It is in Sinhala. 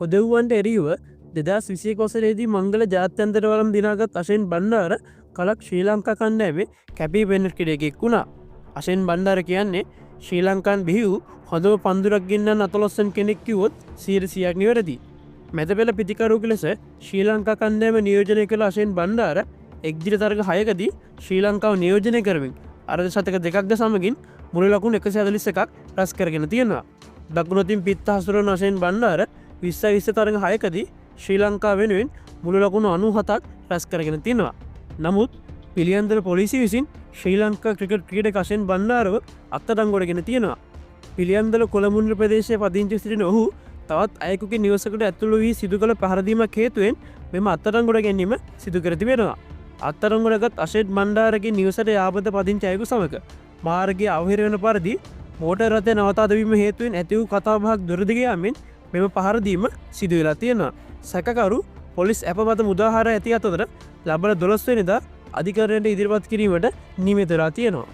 කොදෙව්වන්ට එරියුව 2021 වසරේදී මංගල ජාත්‍යන්තර වරම් දිනාගත් අශෙන් බණ්ඩාර කලක් ශ්‍රී ලංකා කණ්ඩෑමේ කැපී පෙනෙන කෙනෙක් වුණා. අශෙන් බණ්ඩාර කියන්නේ ශ්‍රී ලංකාන් බිහි වූ හොඳම පන්දුරක් ගෙන්නන්න අතලොස්සන් කෙනෙක් කිව්වොත් 100%ක් නිවැරදි. මැදපෙළ පිතිකරුවෙකු ලෙස ශ්‍රී ලංකා කණ්ඩෑම නියෝජනය කළ අශෙන් බණ්ඩාර එක්දින තරග 6කදී ශ්‍රී ලංකාව නියෝජනය කරමින් අර්ධ ශතක දෙකක්ද සමගින් මුළු ලකුණු 141ක් රැස් කරගෙන තියෙනවා. දකුණතින් පිත්ත හසුරවන අශෙන් බණ්ඩාර 20 තරග 6කදී ශ්‍රී ලංකා වෙනුවෙන් මුළු ලකුණු 97ක් රැස් කරගෙන තියෙනවා. නමුත් පිළියන්දල පොලිසිය විසින් ශ්‍රී ලංකා ක්‍රිකට් ක්‍රීඩක අශෙන් බණ්ඩාරව අත්අඩංගුවටගෙන තියෙනවා. පිළියන්දල කොළඹ ප්‍රදේශයේ පදිංචි සිටින ඔහු තවත් අයෙකුගේ නිවසකට ඇතුළු වී සිදු කළ පහරදීමක් හේතුවෙන් මෙම අත්අඩංගුවට ගැනීම සිදු කර තිබෙනවා. අත්අඩංගුවටගත් අශෙන් බණ්ඩාරගේ නිවසට යාබද පදිංචි අයෙකු සමග මාර්ගයේ අවහිර වන පරිදි මෝටර් රථය නවතා දැමීම හේතුවෙන් ඇති වූ කතාබහක් දුරදිග යමින් මෙම පහරදීම සිදු වෙලා තියෙනවා. සැකකරු පොලිස් ඇපමත මුදාහාර ඇති අතර ලබන 12 වෙනිදා අධිකරණයට ඉදිරිපත් කිරීමට නියමිත වෙලා තියෙනවා.